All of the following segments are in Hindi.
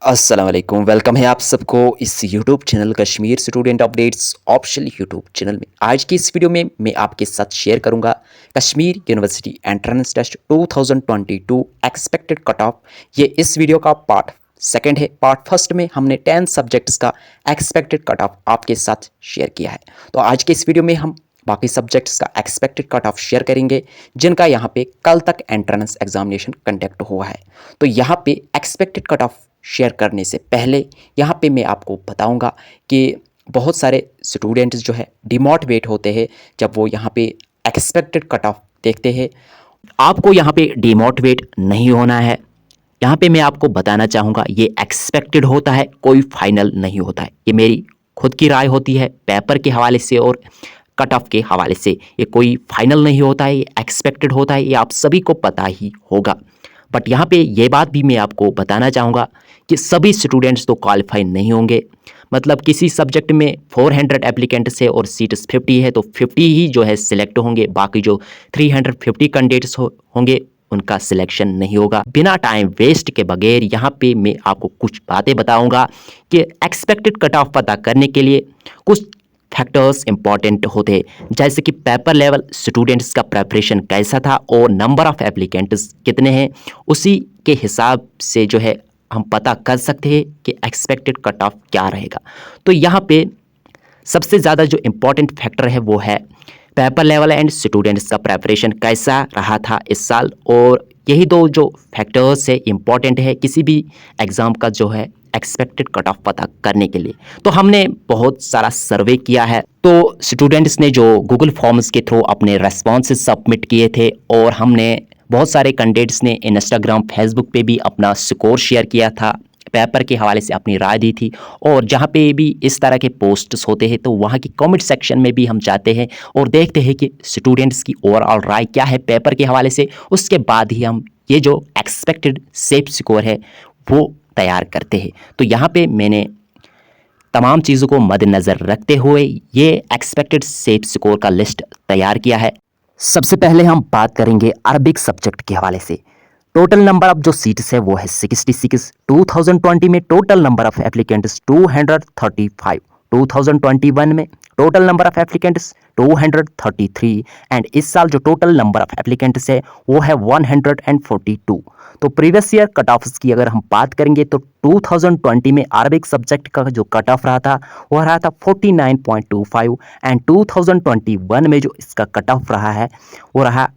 अस्सलाम वालेकुम। वेलकम है आप सबको इस YouTube channel Kashmir student updates official YouTube channel में। आज की इस वीडियो में मैं आपके साथ शेयर करूंगा Kashmir university entrance test 2022 expected cut off. ये इस वीडियो का पार्ट सेकंड है। पार्ट फर्स्ट में हमने 10 सब्जेक्ट्स का एक्सपेक्टेड कट ऑफ आपके साथ शेयर किया है। तो आज के इस वीडियो में हम बाकी सब्जेक्ट्स का एक्सपेक्टेड कट ऑफ शेयर करेंगे जिनका यहाँ पे कल तक एंट्रेंस एग्जामिनेशन कंडक्ट हुआ है। तो यहाँ पे एक्सपेक्टेड कट ऑफ शेयर करने से पहले यहाँ पे मैं आपको बताऊंगा कि बहुत सारे स्टूडेंट्स जो है डिमोटिवेट होते हैं जब वो यहाँ पे एक्सपेक्टेड कट ऑफ देखते हैं। आपको यहाँ पे डिमोटिवेट नहीं होना है। यहाँ पे मैं आपको बताना चाहूँगा ये एक्सपेक्टेड होता है, कोई फाइनल नहीं होता है। ये मेरी खुद की राय होती है पेपर के हवाले से और कट ऑफ के हवाले से। ये कोई फाइनल नहीं होता है, ये एक्सपेक्टेड होता है, ये आप सभी को पता ही होगा। बट यहाँ पे ये बात भी मैं आपको बताना चाहूँगा कि सभी स्टूडेंट्स तो क्वालिफाई नहीं होंगे। मतलब किसी सब्जेक्ट में 400 एप्लीकेंट्स है और सीट्स 50 है तो 50 ही जो है सिलेक्ट होंगे, बाकी जो 350 कैंडिडेट्स होंगे उनका सिलेक्शन नहीं होगा। बिना टाइम वेस्ट के बगैर यहाँ पे मैं आपको कुछ बातें बताऊंगा कि एक्सपेक्टेड कट ऑफ पता करने के लिए कुछ फैक्टर्स इंपॉर्टेंट होते हैं, जैसे कि पेपर लेवल स्टूडेंट्स का प्रेपरेशन कैसा था और नंबर ऑफ एप्लीकेंट्स कितने हैं। उसी के हिसाब से जो है हम पता कर सकते हैं कि एक्सपेक्टेड कट ऑफ क्या रहेगा। तो यहाँ पे सबसे ज़्यादा जो इम्पोर्टेंट फैक्टर है वो है पेपर लेवल एंड स्टूडेंट्स का प्रेपरेशन कैसा रहा था इस साल। और यही दो जो फैक्टर्स है इम्पॉर्टेंट है किसी भी एग्ज़ाम का जो है एक्सपेक्टेड कट ऑफ पता करने के लिए। तो हमने बहुत सारा सर्वे किया है। तो स्टूडेंट्स ने जो गूगल फॉर्म्स के थ्रू अपने रेस्पॉन्सेस सबमिट किए थे और हमने बहुत सारे कैंडिडेट्स ने इंस्टाग्राम फेसबुक पे भी अपना स्कोर शेयर किया था, पेपर के हवाले से अपनी राय दी थी। और जहाँ पे भी इस तरह के पोस्ट्स होते हैं तो वहाँ की कमेंट सेक्शन में भी हम जाते हैं और देखते हैं कि स्टूडेंट्स की ओवरऑल राय क्या है पेपर के हवाले से। उसके बाद ही हम ये जो एक्सपेक्टेड सेफ स्कोर है वो तैयार करते हैं। तो यहाँ पे मैंने तमाम चीज़ों को मद्देनज़र रखते हुए ये एक्सपेक्टेड सेफ स्कोर का लिस्ट तैयार किया है। सबसे पहले हम बात करेंगे अरबिक सब्जेक्ट के हवाले से। टोटल नंबर ऑफ जो सीट्स है वो है 66। 2020 में टोटल नंबर ऑफ एप्लीकेंट्स 235। 2021 में total number of applicants 233 and इस साल जो टोटल नंबर ऑफ एप्लीकेंट्स है वो है 142। तो प्रीवियस ईयर कट ऑफ्स की अगर हम बात करेंगे तो 2020 में अरबिक सब्जेक्ट का जो कट ऑफ रहा था वो रहा था 49.25 एंड 2021 में जो इसका कट ऑफ रहा है वो रहा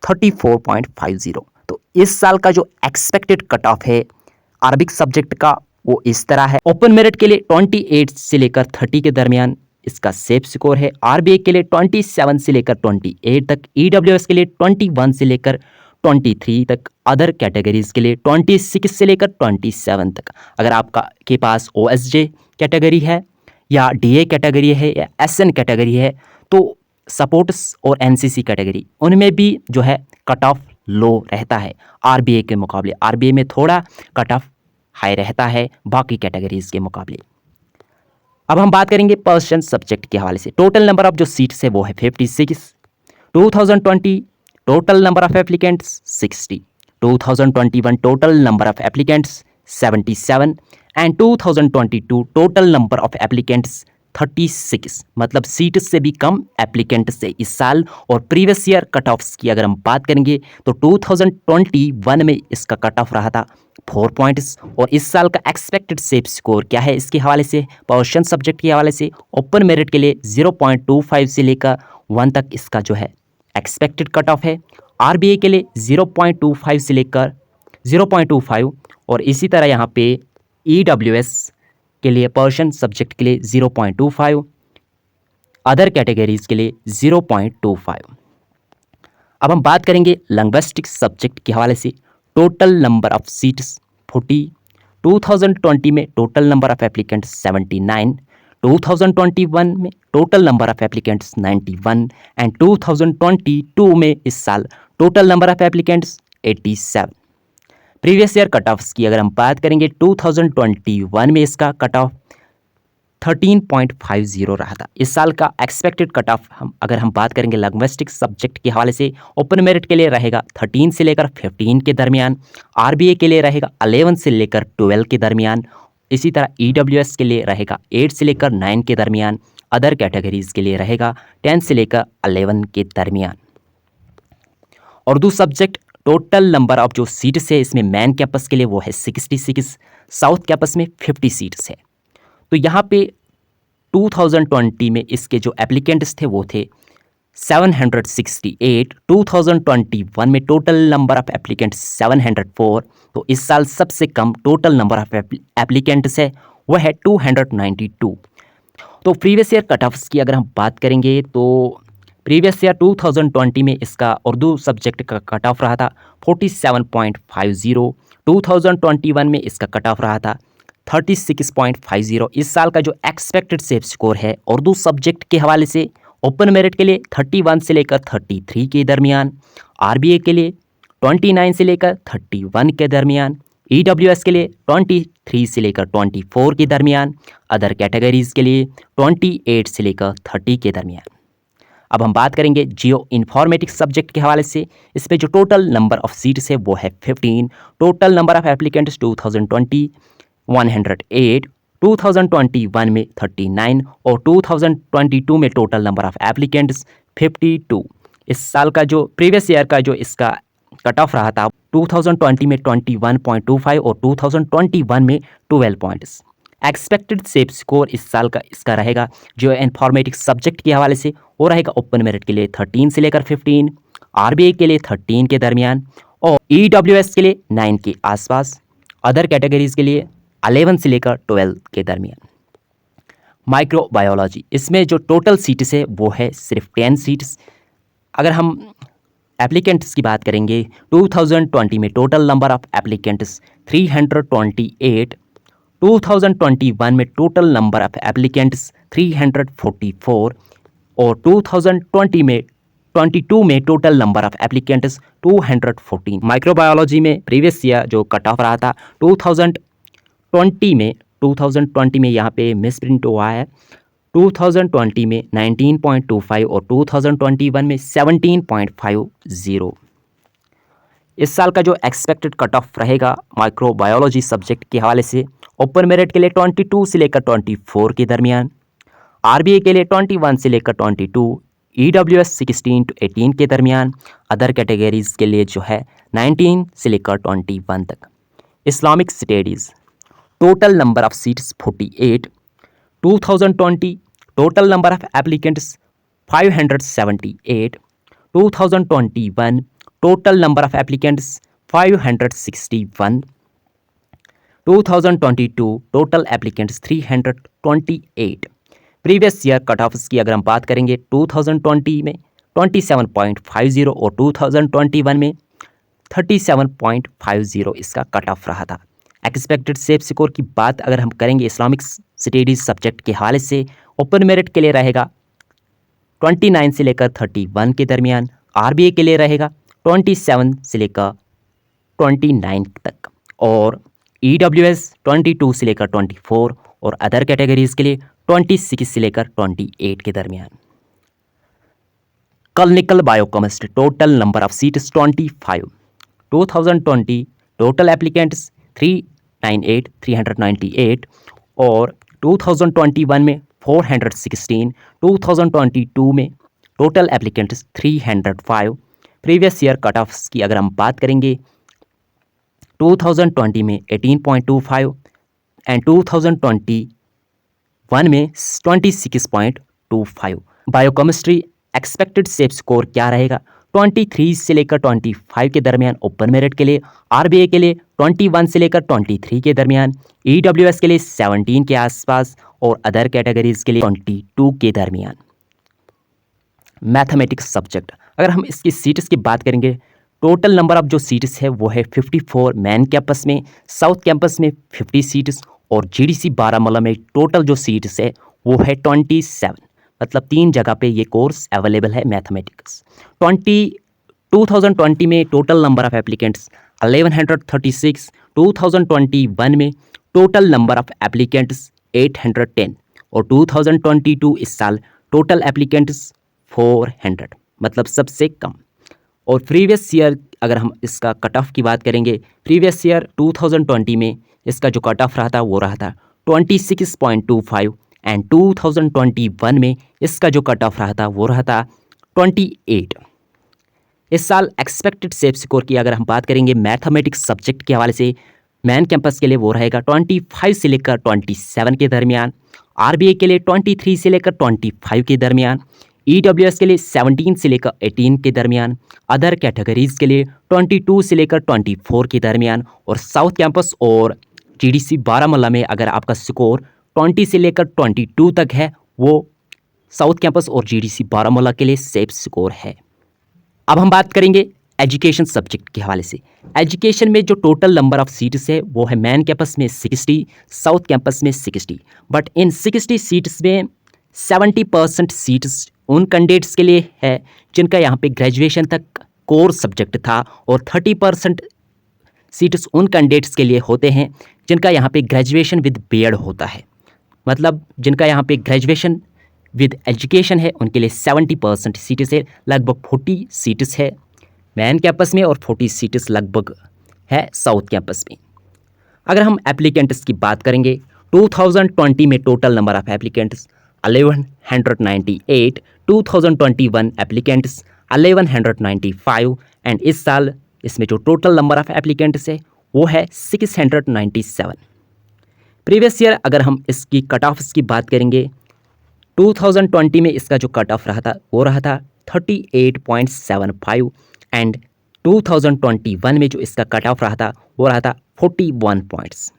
34.50। तो इस साल का जो एक्सपेक्टेड कट ऑफ है अरबिक सब्जेक्ट का वो इस तरह है। ओपन मेरिट के लिए 28 से लेकर 30 के दरमियान इसका सेफ स्कोर है। आरबीए के लिए 27 से लेकर 28 तक, ईडब्ल्यूएस के लिए 21 से लेकर 23 तक, अदर कैटेगरीज के लिए 26 से लेकर 27 तक। अगर आपका के पास ओएसजे कैटेगरी है या डीए कैटेगरी है या एसएन कैटेगरी है तो सपोर्ट्स और एनसीसी कैटेगरी उनमें भी जो है कट ऑफ लो रहता है आरबीए के मुकाबले। आरबीए में थोड़ा कट ऑफ हाई रहता है बाकी कैटेगरीज के मुकाबले। अब हम बात करेंगे पर्सन सब्जेक्ट के हवाले से। टोटल नंबर ऑफ जो सीट्स है वो है 56। 2020 total number of applicants 60। 2021 total number of applicants 77 and 2022 total number of applicants 36। मतलब सीट से भी कम एप्लीकेंट से इस साल। और प्रीवियस ईयर कट ऑफ्स की अगर हम बात करेंगे तो 2021 में इसका कट ऑफ रहा था 4 पॉइंट्स। और इस साल का एक्सपेक्टेड सेफ स्कोर क्या है इसके हवाले से, पर्सन सब्जेक्ट के हवाले से ओपन मेरिट के लिए 0.25 से लेकर 1 तक इसका जो है एक्सपेक्टेड कट ऑफ है। आरबीए के लिए 0.25 से लेकर 0.25 और इसी तरह यहाँ पे ईडब्ल्यूएस के लिए पर्सन सब्जेक्ट के लिए 0.25, अदर कैटेगरीज के लिए 0.25। अब हम बात करेंगे लिंग्विस्टिक्स सब्जेक्ट के हवाले से। Total number of seats 40। 2020 में टोटल नंबर ऑफ एप्लीकेंट्स 79। 2021 में total number of applicants 91 and 2022 में इस साल total number of applicants 87। Previous year cut offs की अगर हम बात करेंगे 2021 में इसका कट ऑफ 13.50 रहा था। इस साल का एक्सपेक्टेड कट ऑफ अगर हम बात करेंगे लिंग्विस्टिक सब्जेक्ट के हवाले से, ओपन मेरिट के लिए रहेगा 13 से लेकर 15 के दरमियान, आरबीए के लिए रहेगा 11 से लेकर 12 के दरमियान, इसी तरह ईडब्ल्यूएस के लिए रहेगा 8 से लेकर 9 के दरमियान, अदर कैटेगरीज के लिए रहेगा 10 से लेकर 11 के दरमियान। Urdu subject total number of जो सीट्स है इसमें मेन कैंपस के लिए वो है 66, साउथ कैंपस में 50 सीट्स है। तो यहाँ पे 2020 में इसके जो एप्लीकेंट्स थे वो थे 768, 2021 में टोटल नंबर ऑफ एप्लीकेंट्स 704, तो इस साल सबसे कम टोटल नंबर ऑफ एप्लीकेंट्स है वह है 292। तो प्रीवियस ईयर कट ऑफ्स की अगर हम बात करेंगे तो प्रीवियस ईयर 2020 में इसका उर्दू सब्जेक्ट का कट ऑफ रहा था 47.50, 2021 में इसका कट ऑफ रहा था 36.50। इस साल का जो एक्सपेक्टेड सेफ स्कोर है उर्दू सब्जेक्ट के हवाले से, ओपन मेरिट के लिए 31 से लेकर 33 के दरमियान, आरबीए के लिए 29 से लेकर 31 के दरमियान, ईडब्ल्यूएस के लिए 23 से लेकर 24 के दरमियान, अदर कैटेगरीज के लिए 28 से लेकर 30 के दरमियान। अब हम बात करेंगे जियो इन्फॉर्मेटिक्स सब्जेक्ट के हवाले से। इस पे जो टोटल नंबर ऑफ सीट्स है वो है 15, टोटल नंबर ऑफ एप्लीकेंट्स 2020 108, 2021 में 39 और 2022 में टोटल नंबर ऑफ एप्लीकेंट्स 52। इस साल का जो प्रीवियस ईयर का जो इसका कट ऑफ रहा था 2020 में 21.25 और 2021 में 12 पॉइंट्स। एक्सपेक्टेड सेफ स्कोर इस साल का इसका रहेगा जो इन्फॉर्मेटिक्स सब्जेक्ट के हवाले से वो रहेगा ओपन मेरिट के लिए 13 से लेकर 15, आरबीए के लिए 13 के दरमियान और ईडब्ल्यूएस के लिए 9 के आसपास, अदर कैटेगरीज के लिए 11 से लेकर 12 के दरमियान। माइक्रोबायोलॉजी, इसमें जो टोटल सीट्स है वो है सिर्फ 10 सीट्स। अगर हम एप्लीकेंट्स की बात करेंगे 2020 में टोटल नंबर ऑफ एप्लीकेंट्स 328, 2021 में टोटल नंबर ऑफ एप्लीकेंट्स 344 और 2022 में total number of applicants 214। Microbiology में प्रीवियस ईयर जो कट ऑफ रहा था 2020 में यहाँ पे मिस प्रिंट हुआ है, 2020 में 19.25 और 2021 में 17.50। इस साल का जो एक्सपेक्टेड कट ऑफ रहेगा माइक्रोबायोलॉजी सब्जेक्ट के हवाले से, ओपन मेरिट के लिए 22 से लेकर 24 के दरमियान, आरबीए के लिए 21 से लेकर 22, ईडब्ल्यूएस 16 to 18 के दरमियान, अदर कैटेगरीज के लिए जो है 19 से लेकर 21 तक। Islamic studies, total number of seats 48, 2020 total number of applicants 578, 2021 total number of applicants 561, 2022 total applicants 328। Previous year cut offs की अगर हम बात करेंगे 2020 में 27.50 और 2021 में 37.50 इसका कट ऑफ रहा था। एक्सपेक्टेड सेफ स्कोर की बात अगर हम करेंगे इस्लामिक स्टडीज़ सब्जेक्ट के हवाले से, ओपन मेरिट के लिए रहेगा 29 से लेकर 31 के दरमियान, आरबीए के लिए रहेगा 27 से लेकर 29 तक और ईडब्ल्यूएस 22 से लेकर 24 और अदर कैटेगरीज के लिए 26 से लेकर 28 के दरमियान। Clinical biochemistry, total number of seats 25, 2020 total applicants 398 और 2021 में 416, 2022 में total applicants 305। Previous year cut offs की अगर हम बात करेंगे 2020 में 18.25 एंड 2021 में 26.25। बायोकेमिस्ट्री एक्सपेक्टेड सेफ स्कोर क्या रहेगा 23 से लेकर 25 के दरमियान ओपन मेरिट के लिए, आरबीए के लिए 21 से लेकर 23 के दरमियान, ईडब्ल्यूएस के लिए 17 के आसपास और अदर कैटेगरीज के लिए 22 के दरमियान। मैथमेटिक्स सब्जेक्ट, अगर हम इसकी सीट्स की बात करेंगे टोटल नंबर ऑफ जो सीट्स है वो है 54, मेन कैंपस में, साउथ कैंपस में 50 सीट्स और जीडीसी बारामूला में टोटल जो सीट्स है वो है 27। मतलब 3 जगह पे ये कोर्स अवेलेबल है मैथमेटिक्स। 2020 में टोटल नंबर ऑफ एप्लीकेंट्स 1136, 2021 में टोटल नंबर ऑफ एप्लीकेंट्स 810 और 2022 इस साल टोटल एप्लीकेंट्स 400, मतलब सबसे कम। और प्रीवियस ईयर अगर हम इसका कट ऑफ की बात करेंगे, प्रीवियस ईयर 2020 में इसका जो कट ऑफ रहा था वो रहा था 26.25 एंड 2021 में इसका जो कट ऑफ रहा था वो रहा था 28। इस साल एक्सपेक्टेड सेफ स्कोर की अगर हम बात करेंगे मैथमेटिक्स सब्जेक्ट के हवाले से, मेन कैंपस के लिए वो रहेगा 25 से लेकर 27 के दरमियान, आरबीए के लिए 23 से लेकर 25 के दरमियान, ईडब्ल्यूएस के लिए 17 से लेकर 18 के दरमियान, अदर कैटेगरीज के लिए 22 से लेकर 24 के दरमियान, और साउथ कैंपस और जीडीसी बारामूला में अगर आपका स्कोर 20 से लेकर 22 तक है, वो साउथ कैंपस और जीडीसी बारामूला के लिए सेफ स्कोर है। अब हम बात करेंगे एजुकेशन सब्जेक्ट के हवाले से। एजुकेशन में जो टोटल नंबर ऑफ सीट्स है वो है मेन कैंपस में 60, साउथ कैंपस में 60, बट इन 60 सीट्स में 70% सीट्स उन कैंडिडेट्स के लिए है जिनका यहाँ पे ग्रेजुएशन तक कोर सब्जेक्ट था, और 30% सीट्स उन कैंडिडेट्स के लिए होते हैं जिनका यहाँ पे ग्रेजुएशन विद बीएड होता है। मतलब जिनका यहाँ पे ग्रेजुएशन विद एजुकेशन है उनके लिए 70% सीट्स है, लगभग 40 सीट्स है मेन कैंपस में और 40 सीट्स लगभग है साउथ कैंपस में। अगर हम एप्लीकेंट्स की बात करेंगे, 2020 में total number of applicants 1198, 2021 applicants 1195 and इस साल इसमें जो टोटल नंबर ऑफ एप्लीकेंट्स है वो है 697। प्रीवियस ईयर अगर हम इसकी कट ऑफ्स की बात करेंगे, 2020 में इसका जो कट ऑफ रहा था वो रहा था 38.75 एंड 2021 में जो इसका कट ऑफ रहा था वो रहा था 41 पॉइंट्स।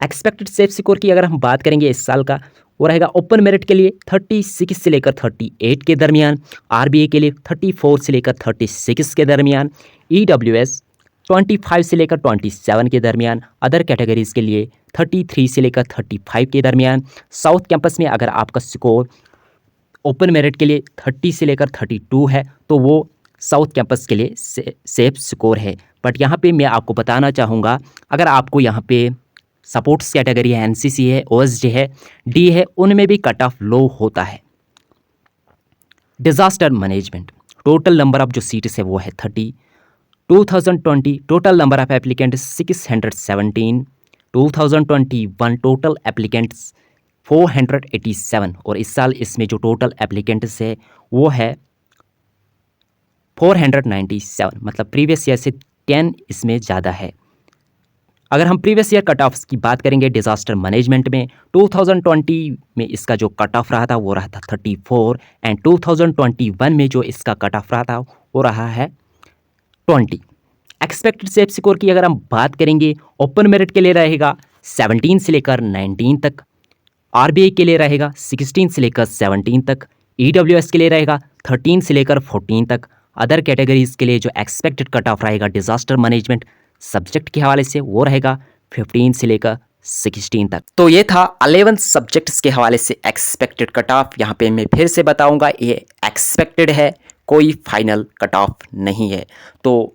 एक्सपेक्टेड सेफ स्कोर की अगर हम बात करेंगे इस साल का, वो रहेगा ओपन मेरिट के लिए 36 से लेकर 38 के दरमियान, आरबीए के लिए 34 से लेकर 36 के दरमियान, ईडब्ल्यूएस 25 से लेकर 27 के दरमियान, अदर कैटेगरीज के लिए 33 से लेकर 35 के दरमियान। साउथ कैंपस में अगर आपका स्कोर ओपन मेरिट के लिए 30 से लेकर 32 है तो वो साउथ कैंपस के लिए सेफ स्कोर है। बट यहाँ पे मैं आपको बताना चाहूँगा, अगर आपको यहाँ पे सपोर्ट्स कैटेगरी है, एनसीसी है, ओएसडी है, डी है, उनमें भी कट ऑफ लो होता है। Disaster management total number of जो सीट्स है वो है 30, 2020 total number of applicants 617, 2021 total applicants 487, और इस साल इसमें जो टोटल एप्लीकेंट्स है वो है 497, मतलब प्रीवियस ईयर से 10 इसमें ज़्यादा है। अगर हम प्रीवियस ईयर कट ऑफ्स की बात करेंगे डिज़ास्टर मैनेजमेंट में, 2020 में इसका जो कट ऑफ रहा था वो रहा था 34 एंड 2021 में जो इसका कट ऑफ रहा था वो रहा है 20। एक्सपेक्टेड सेफ स्कोर की अगर हम बात करेंगे, ओपन मेरिट के लिए रहेगा 17 से लेकर 19 तक, आरबीआई के लिए रहेगा 16 से लेकर 17 तक, ईडब्ल्यूएस के लिए रहेगा 13 से लेकर 14 तक, अदर कैटेगरीज के लिए जो एक्सपेक्टेड कट ऑफ रहेगा डिज़ास्टर मैनेजमेंट सब्जेक्ट के हवाले से वो रहेगा 15 से लेकर 16 तक। तो ये था 11 सब्जेक्ट्स के हवाले से एक्सपेक्टेड कट ऑफ। यहाँ पे मैं फिर से बताऊंगा ये एक्सपेक्टेड है, कोई फाइनल कट ऑफ नहीं है। तो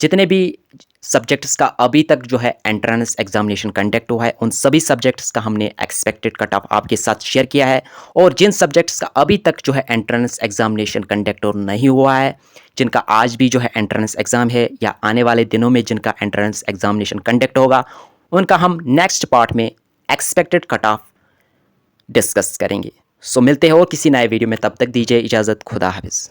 जितने भी सब्जेक्ट्स का अभी तक जो है एंट्रेंस एग्जामिनेशन कंडक्ट हुआ है उन सभी सब्जेक्ट्स का हमने एक्सपेक्टेड कट ऑफ आपके साथ शेयर किया है, और जिन सब्जेक्ट्स का अभी तक जो है एंट्रेंस एग्जामिनेशन कंडक्ट नहीं हुआ है, जिनका आज भी जो है एंट्रेंस एग्ज़ाम है या आने वाले दिनों में जिनका एंट्रेंस एग्जामिनेशन कंडक्ट होगा, उनका हम नेक्स्ट पार्ट में एक्सपेक्टेड कट ऑफ डिस्कस करेंगे। सो मिलते हैं और किसी नए वीडियो में, तब तक दीजिए इजाज़त, खुदा हाफिज़।